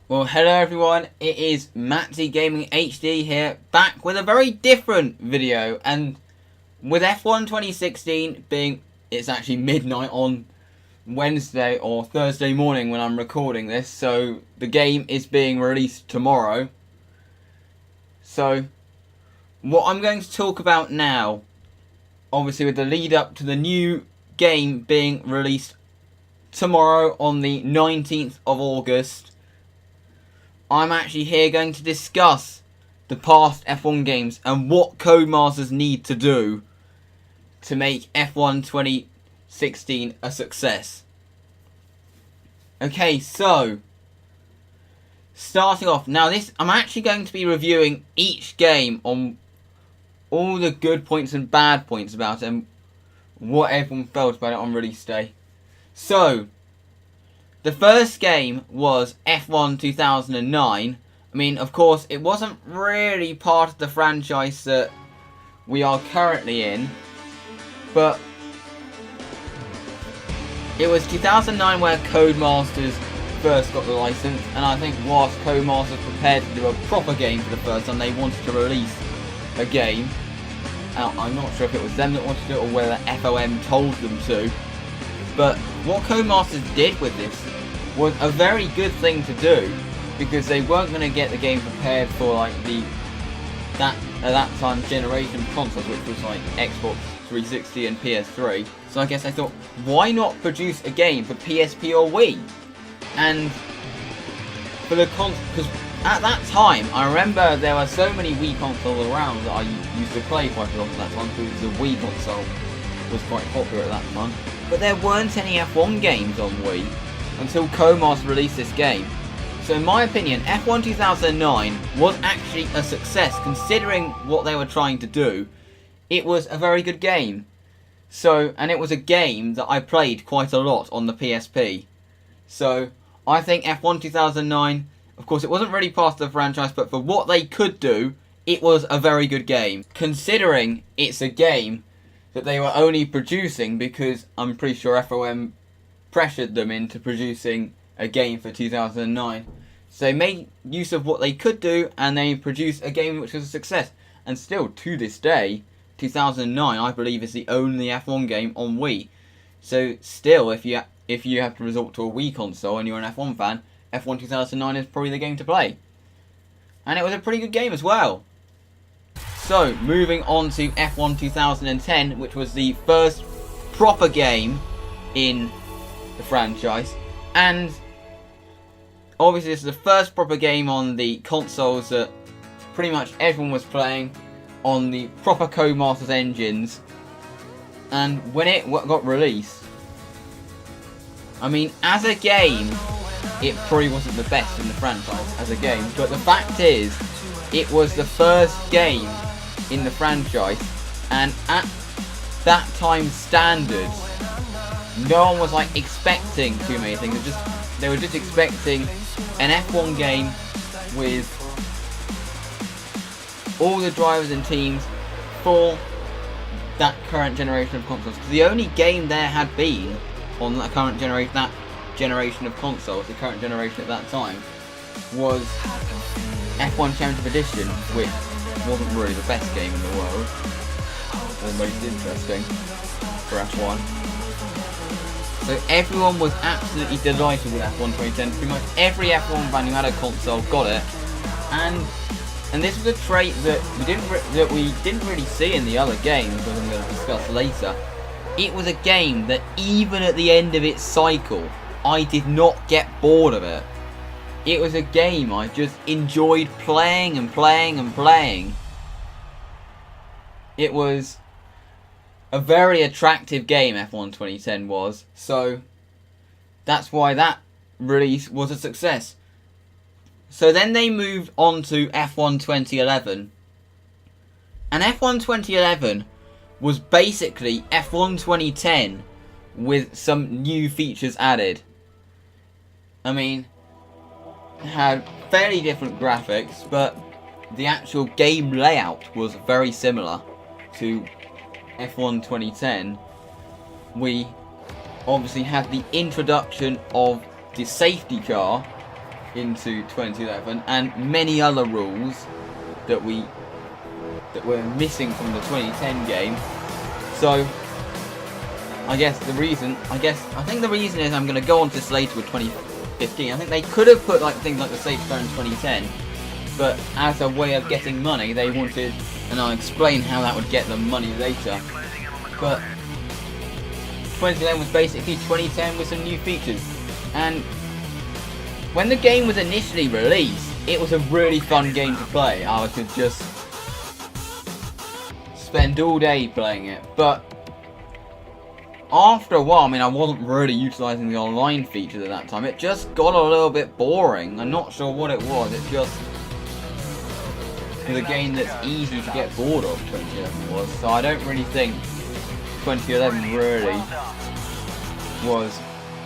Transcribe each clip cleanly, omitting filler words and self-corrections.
Well, hello everyone, it is Matzy Gaming HD here, back with a very different video, and with F1 2016 being, it's actually midnight on Wednesday or Thursday morning when I'm recording this, so the game is being released tomorrow. So, what I'm going to talk about now, obviously with the lead up to the new game being released tomorrow on the 19th of August, I'm actually here going to discuss the past F1 games and what Codemasters need to do to make F1 2016 a success. Okay, so starting off, now I'm actually going to be reviewing each game on all the good points and bad points about it and what everyone felt about it on release day. So, the first game was F1 2009. I mean, of course, it wasn't really part of the franchise that we are currently in, but it was 2009 where Codemasters first got the license, and I think whilst Codemasters prepared to do a proper game for the first time, they wanted to release a game. I'm not sure if it was them that wanted to do it or whether FOM told them to, but what Codemasters did with this was a very good thing to do, because they weren't going to get the game prepared for like at that time generation of consoles, which was like Xbox 360 and PS3. So I guess I thought, why not produce a game for PSP or Wii? And for the because at that time I remember there were so many Wii consoles around that I used to play quite a lot at that time, because the Wii console was quite popular at that time. But there weren't any F1 games on Wii until Codemasters released this game. So in my opinion, F1 2009 was actually a success considering what they were trying to do. It was a very good game. And it was a game that I played quite a lot on the PSP. So I think F1 2009, of course it wasn't really part of the franchise, but for what they could do, it was a very good game. Considering it's a game that they were only producing because I'm pretty sure FOM pressured them into producing a game for 2009. So they made use of what they could do, and they produced a game which was a success. And still, to this day, 2009, I believe, is the only F1 game on Wii. So still, if you have to resort to a Wii console and you're an F1 fan, F1 2009 is probably the game to play. And it was a pretty good game as well. So, moving on to F1 2010, which was the first proper game in the franchise, and obviously this is the first proper game on the consoles that pretty much everyone was playing on the proper Codemasters engines. And when it got released, I mean, as a game, it probably wasn't the best in the franchise as a game, but the fact is, it was the first game in the franchise, and at that time standards, no one was like expecting too many things. They were just expecting an F1 game with all the drivers and teams for that current generation of consoles. Because the only game there had been on that generation of consoles, the current generation at that time, was F1 Championship Edition, which wasn't really the best game in the world, or most interesting for F1. So everyone was absolutely delighted with F1 2010. Pretty much every F1 fan who had a console got it, and this was a trait that we didn't really see in the other games, which I'm going to discuss later. It was a game that even at the end of its cycle, I did not get bored of it. It was a game I just enjoyed playing and playing and playing. It was a very attractive game, F1 2010 was, so that's why that release was a success. So then they moved on to F1 2011, and F1 2011 was basically F1 2010 with some new features added. I mean, it had fairly different graphics, but the actual game layout was very similar to F1 2010. We obviously had the introduction of the safety car, into 2011, and many other rules that were missing from the 2010 game. So I think the reason is, I'm going to go on to this later with 2015. I think they could have put like things like the safe zone in 2010, but as a way of getting money, they wanted, and I'll explain how that would get them money later. But 2011 was basically 2010 with some new features, and when the game was initially released, it was a really fun game to play. I could just spend all day playing it, but after a while, I mean, I wasn't really utilising the online features at that time. It just got a little bit boring. I'm not sure what it was. It just was a game that's easy to get bored of, 2011 was. So I don't really think 2011 really was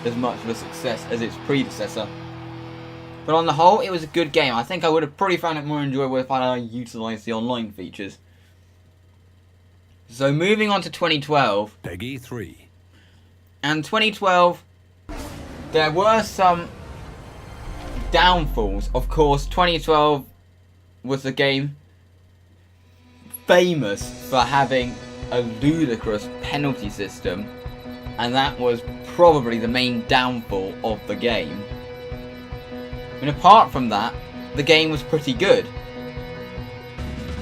as much of a success as its predecessor. But on the whole, it was a good game. I think I would have probably found it more enjoyable if I utilised the online features. So moving on to 2012. Peggy 3. And 2012, there were some downfalls. Of course, 2012 was a game famous for having a ludicrous penalty system, and that was probably the main downfall of the game. I mean, apart from that, the game was pretty good.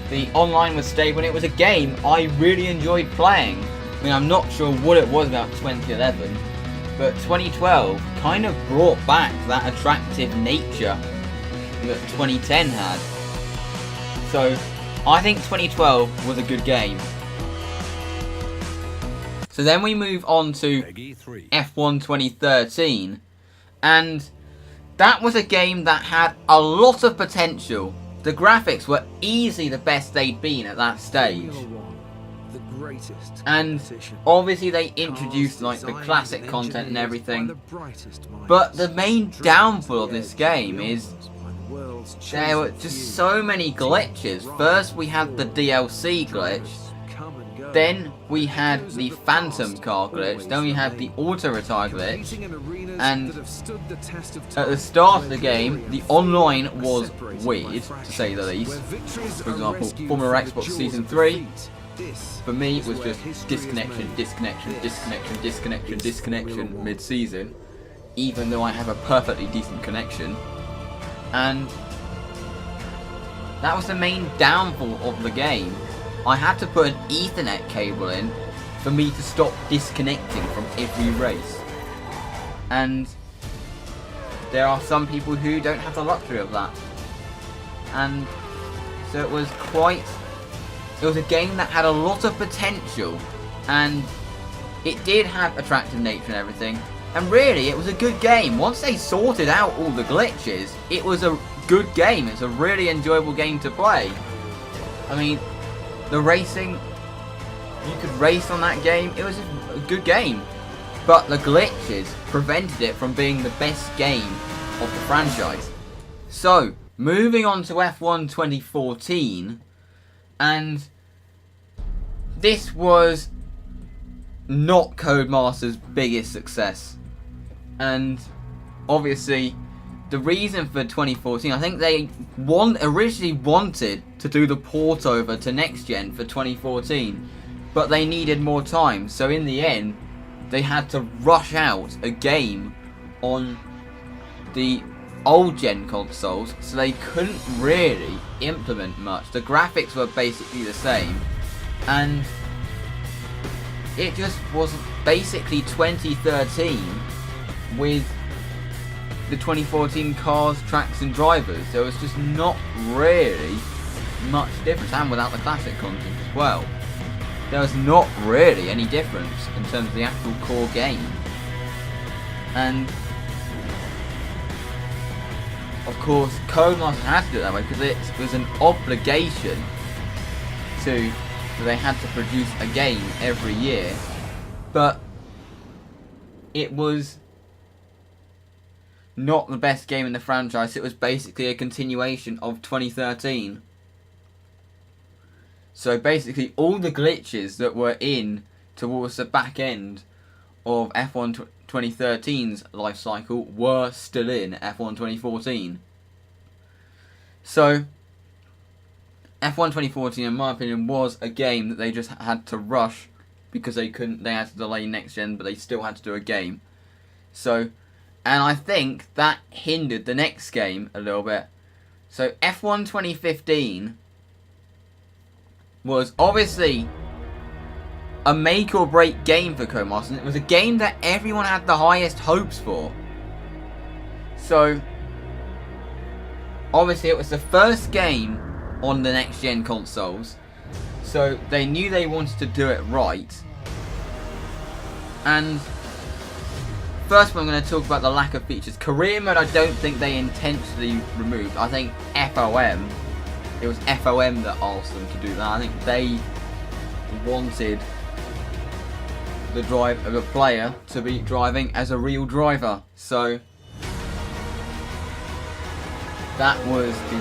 The online was stable, and it was a game I really enjoyed playing. I mean, I'm not sure what it was about 2011, but 2012 kind of brought back that attractive nature that 2010 had. So, I think 2012 was a good game. So then we move on to F1 2013, and that was a game that had a lot of potential. The graphics were easily the best they'd been at that stage. And obviously they introduced like the classic content and everything. But the main downfall of this game is there were just so many glitches. First we had the DLC glitch. Then we had the Phantom Car glitch. Then we had the Auto Retire glitch. And at the start of the game, the online was weird, to say the least. For example, Formula Xbox Season 3, for me, it was just disconnection mid-season, even though I have a perfectly decent connection. And that was the main downfall of the game. I had to put an Ethernet cable in for me to stop disconnecting from every race. And there are some people who don't have the luxury of that. And so it was a game that had a lot of potential, and it did have attractive nature and everything. And really, it was a good game. Once they sorted out all the glitches, it was a good game. It's a really enjoyable game to play. I mean, the racing, you could race on that game. It was a good game. But the glitches prevented it from being the best game of the franchise. So, moving on to F1 2014, and this was not Codemasters' biggest success. And obviously, the reason for 2014, I think they originally wanted to do the port over to next gen for 2014, but they needed more time. So in the end, they had to rush out a game on the old gen consoles, so they couldn't really implement much. The graphics were basically the same, and it just was basically 2013 with the 2014 cars, tracks and drivers. There was just not really much difference, and without the classic content as well. There was not really any difference in terms of the actual core game. And of course, Codemasters had to do it that way because it was an obligation to. So they had to produce a game every year, but it was not the best game in the franchise. It was basically a continuation of 2013. So basically all the glitches that were in towards the back end of F1 2013's life cycle were still in F1 2014. So, F1 2014, in my opinion, was a game that they just had to rush because they had to delay next gen, but they still had to do a game. So, and I think that hindered the next game a little bit. So, F1 2015 was obviously a make or break game for Codemasters. It was a game that everyone had the highest hopes for. So, obviously it was the first game on the next gen consoles. So, they knew they wanted to do it right. And first I'm going to talk about the lack of features. Career mode I don't think they intentionally removed. I think FOM, it was FOM that asked them to do that. I think they wanted the drive of a player to be driving as a real driver. So that was the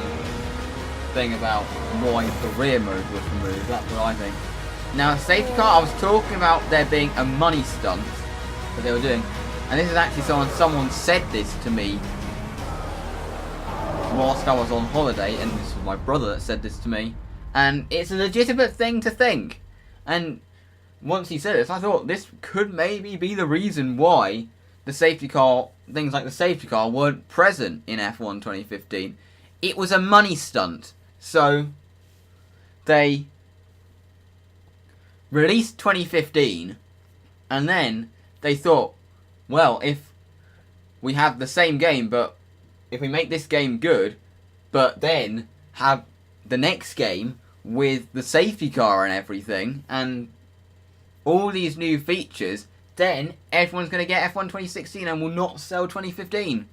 thing about why career mode was removed. That's what I think. Now, safety car, I was talking about there being a money stunt that they were doing. And this is actually someone said this to me whilst I was on holiday, and this was my brother that said this to me. And it's a legitimate thing to think. And once he said this, I thought this could maybe be the reason why the safety car, things like the safety car, weren't present in F1 2015. It was a money stunt. So, they released 2015, and then they thought, well, if we have the same game, but if we make this game good, but then have the next game with the safety car and everything, and all these new features, then everyone's going to get F1 2016 and will not sell 2015.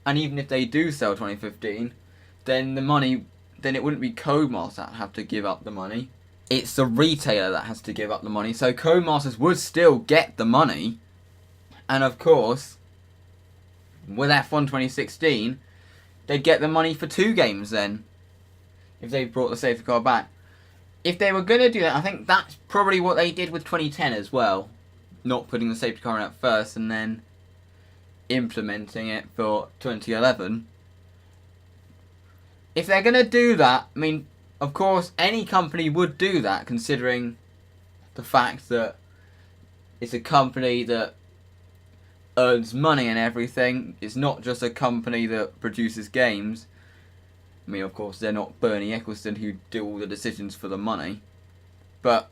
And even if they do sell 2015, then then it wouldn't be Codemasters that have to give up the money. It's the retailer that has to give up the money. So Codemasters would still get the money. And of course, with F1 2016, they'd get the money for 2 games then, if they brought the safety car back. If they were going to do that, I think that's probably what they did with 2010 as well. Not putting the safety car in at first and then implementing it for 2011. If they're going to do that, I mean, of course, any company would do that, considering the fact that it's a company that earns money and everything. It's not just a company that produces games. I mean, of course, they're not Bernie Ecclestone who do all the decisions for the money. But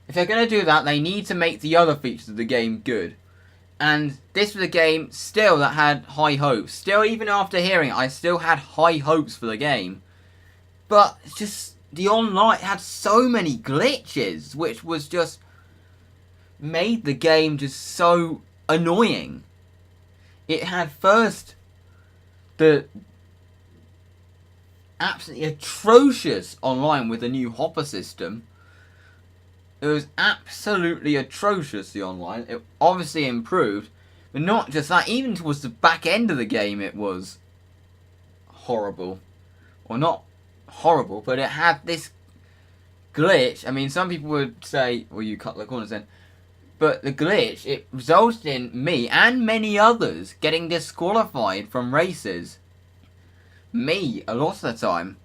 if they're going to do that, they need to make the other features of the game good. And this was a game still that had high hopes. Still, even after hearing it, I still had high hopes for the game. But it's just, the online had so many glitches, which was just made the game just so annoying. It had first the absolutely atrocious online with the new hopper system. It was absolutely atrocious, the online. It obviously improved, but not just that, even towards the back end of the game it was horrible. Or not horrible, but it had this glitch. I mean, some people would say, well, you cut the corners then. But the glitch, it resulted in me and many others getting disqualified from races. Me, a lot of the time.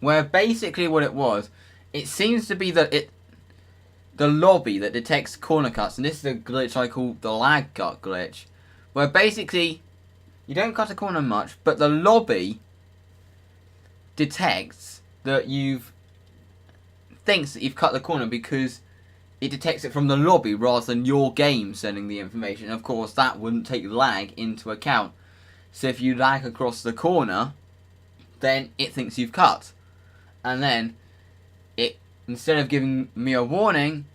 Where basically what it was, it seems to be that the lobby that detects corner cuts, and this is a glitch I call the lag cut glitch, where basically you don't cut a corner much, but the lobby detects that thinks that you've cut the corner because it detects it from the lobby rather than your game sending the information. Of course, that wouldn't take lag into account. So if you lag across the corner, then it thinks you've cut. And then it, instead of giving me a warning,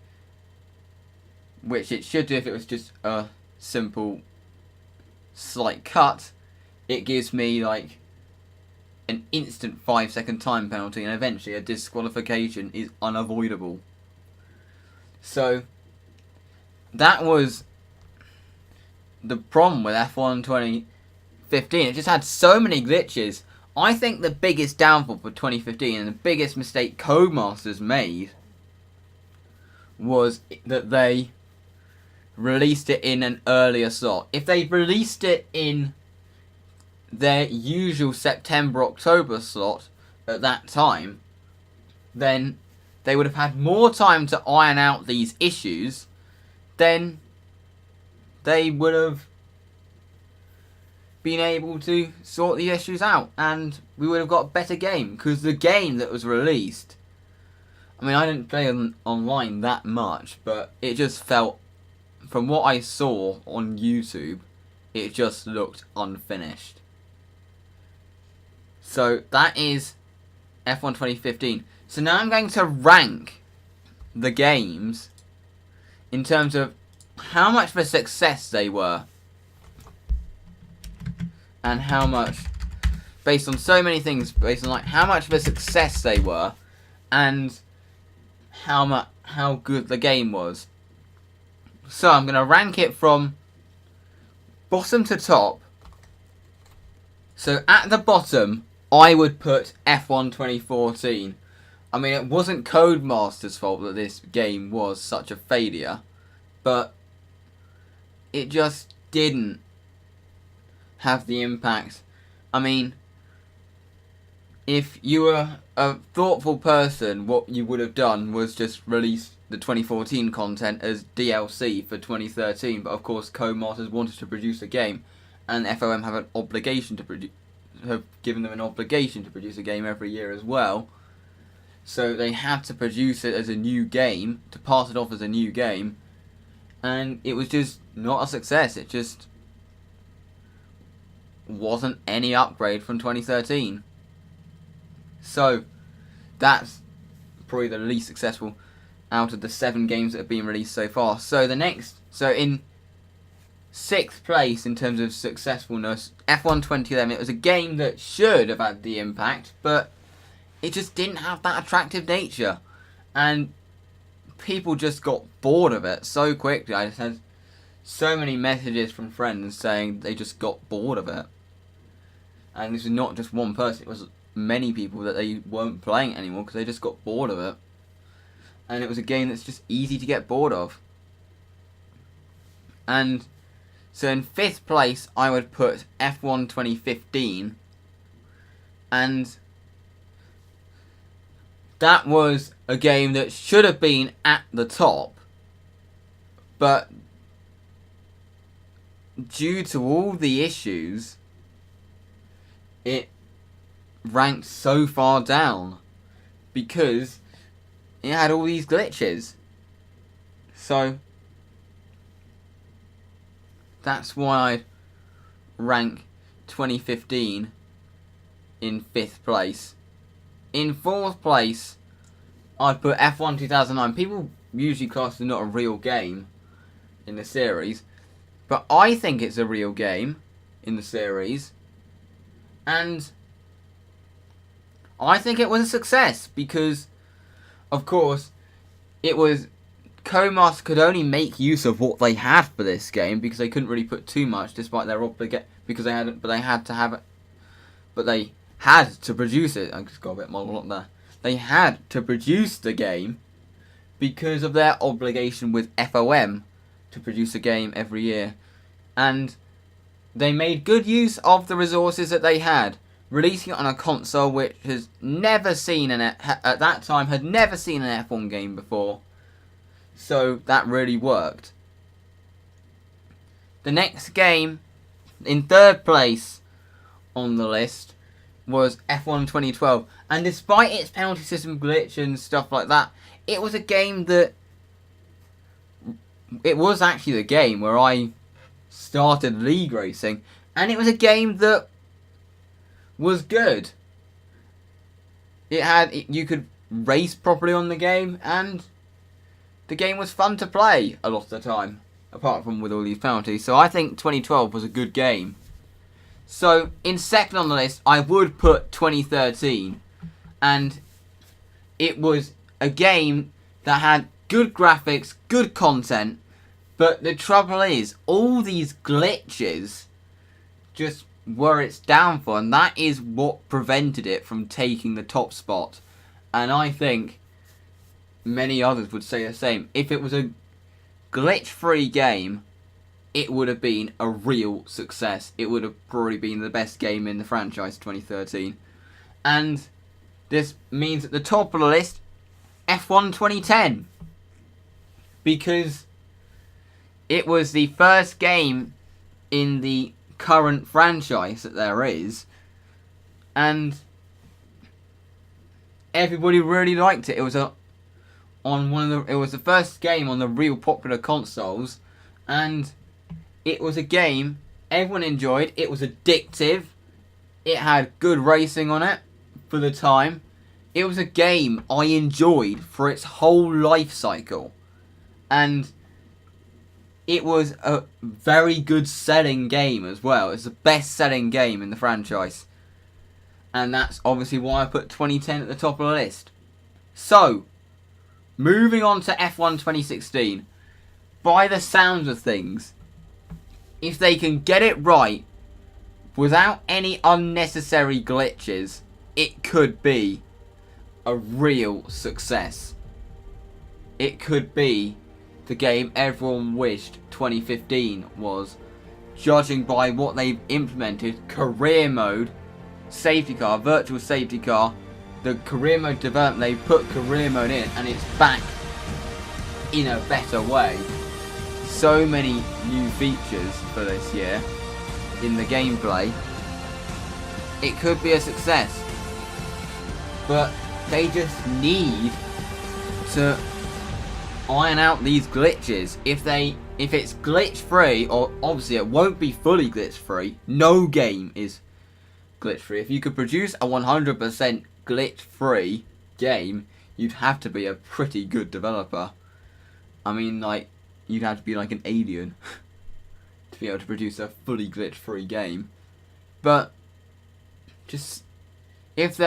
which it should do if it was just a simple slight cut, it gives me like an instant 5-second time penalty, and eventually a disqualification is unavoidable. So that was the problem with F1 2015. It just had so many glitches. I think the biggest downfall for 2015 and the biggest mistake Codemasters made was that they released it in an earlier slot. If they released it in their usual September-October slot at that time, then they would have had more time to iron out these issues. Then they would have been able to sort the issues out, and we would have got a better game. Because the game that was released, I mean, I didn't play online that much, but it just felt, from what I saw on YouTube, it just looked unfinished. So that is F1 2015. So now I'm going to rank the games in terms of how much of a success they were, and how much, based on so many things, based on like how much of a success they were, and how good the game was. So I'm going to rank it from bottom to top. So at the bottom, I would put F1 2014. I mean, it wasn't Codemasters' fault that this game was such a failure, but it just didn't have the impact. I mean, if you were a thoughtful person, what you would have done was just release the 2014 content as DLC for 2013. But of course, Codemasters wanted to produce a game, and FOM have an obligation to have given them an obligation to produce a game every year as well. So they had to produce it as a new game, to pass it off as a new game, and it was just not a success. It just wasn't any upgrade from 2013. So that's probably the least successful out of the 7 games that have been released so far. So in 6th place in terms of successfulness, F1 2011. It was a game that should have had the impact, but it just didn't have that attractive nature, and people just got bored of it so quickly. I just had so many messages from friends saying they just got bored of it, and this was not just one person, it was many people that they weren't playing it anymore because they just got bored of it, and it was a game that's just easy to get bored of. And so in 5th place I would put F1 2015, and that was a game that should have been at the top, but due to all the issues, it ranked so far down because it had all these glitches. So that's why I'd rank 2015 in 5th place. In 4th place, I'd put F1 2009. People usually class it not a real game in the series, but I think it's a real game in the series, and I think it was a success because, of course, it was Codemasters could only make use of what they had for this game because they couldn't really put too much, despite their because they had to produce it. I just got a bit muddled up there. They had to produce the game because of their obligation with FOM to produce a game every year. And they made good use of the resources that they had, releasing it on a console which has never seen at that time had never seen an F1 game before. So that really worked. The next game in 3rd place on the list was F1 2012, and despite its penalty system glitch and stuff like that, it was a game that, it was actually the game where I started league racing, and it was a game that was good. You could race properly on the game, and the game was fun to play a lot of the time, apart from with all these penalties. So I think 2012 was a good game. So in 2nd on the list, I would put 2013, and it was a game that had good graphics, good content, but the trouble is, all these glitches just were its downfall, and that is what prevented it from taking the top spot. And I think many others would say the same. If it was a glitch-free game, it would have been a real success. It would have probably been the best game in the franchise 2013. And this means at the top of the list, F1 2010. Because it was the first game in the current franchise that there is. And everybody really liked it. It was the first game on the real popular consoles, and it was a game everyone enjoyed. It was addictive. It had good racing on it for the time. It was a game I enjoyed for its whole life cycle, and it was a very good selling game as well. It's the best selling game in the franchise. And that's obviously why I put 2010 at the top of the list. So, moving on to F1 2016. By the sounds of things, if they can get it right, without any unnecessary glitches, it could be a real success. It could be the game everyone wished 2015 was, judging by what they've implemented: career mode, safety car, virtual safety car, the career mode development. They put career mode in and it's back in a better way. So many new features for this year in the gameplay. It could be a success, but they just need to iron out these glitches. If it's glitch free, or obviously it won't be fully glitch free, no game is glitch free. If you could produce a 100% glitch free game, you'd have to be a pretty good developer. I mean, like, you'd have to be like an alien to be able to produce a fully glitch free game. But just it's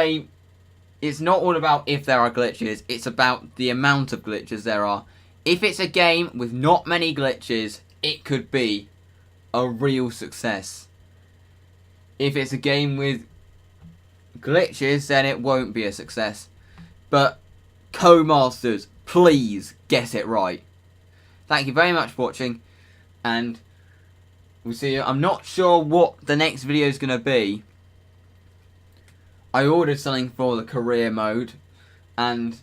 not all about if there are glitches, it's about the amount of glitches there are. If it's a game with not many glitches, it could be a real success. If it's a game with glitches, then it won't be a success. But Codemasters, please get it right. Thank you very much for watching, and we'll see you. I'm not sure what the next video is going to be. I ordered something for the career mode, and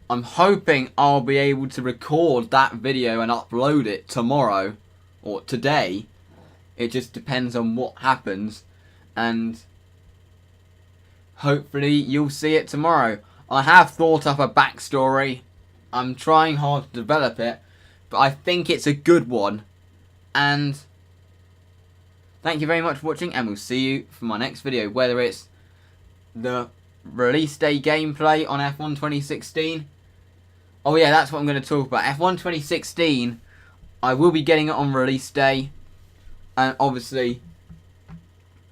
I'm hoping I'll be able to record that video and upload it tomorrow or today. It just depends on what happens, and hopefully you'll see it tomorrow. I have thought up a backstory. I'm trying hard to develop it, but I think it's a good one. And thank you very much for watching, and we'll see you for my next video, whether it's the release day gameplay on F1 2016. Oh yeah, that's what I'm going to talk about. F1 2016, I will be getting it on release day, and obviously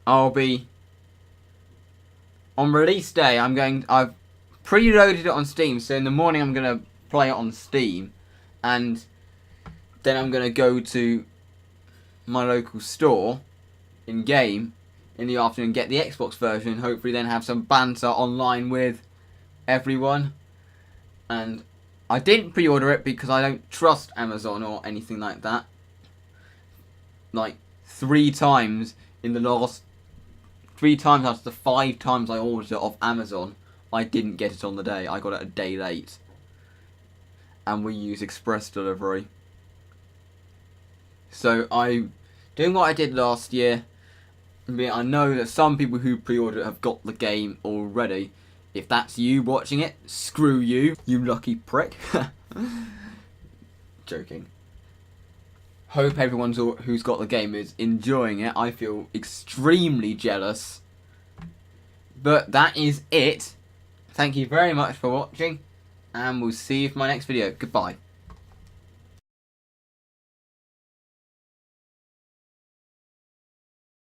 I'll be on release day. I've preloaded it on Steam, so in the morning I'm going to play it on Steam, and then I'm going to go to my local store in game in the afternoon, get the Xbox version, hopefully then have some banter online with everyone. And I didn't pre-order it because I don't trust Amazon or anything like that. Like 3 times in the last 3 times out of the 5 times I ordered it off Amazon, I didn't get it on the day. I got it a day late. And we use express delivery. So I'm doing what I did last year. I know that some people who pre-ordered have got the game already. If that's you watching it, screw you, you lucky prick. Joking. Hope everyone who's got the game is enjoying it. I feel extremely jealous. But that is it. Thank you very much for watching, and we'll see you for my next video. Goodbye.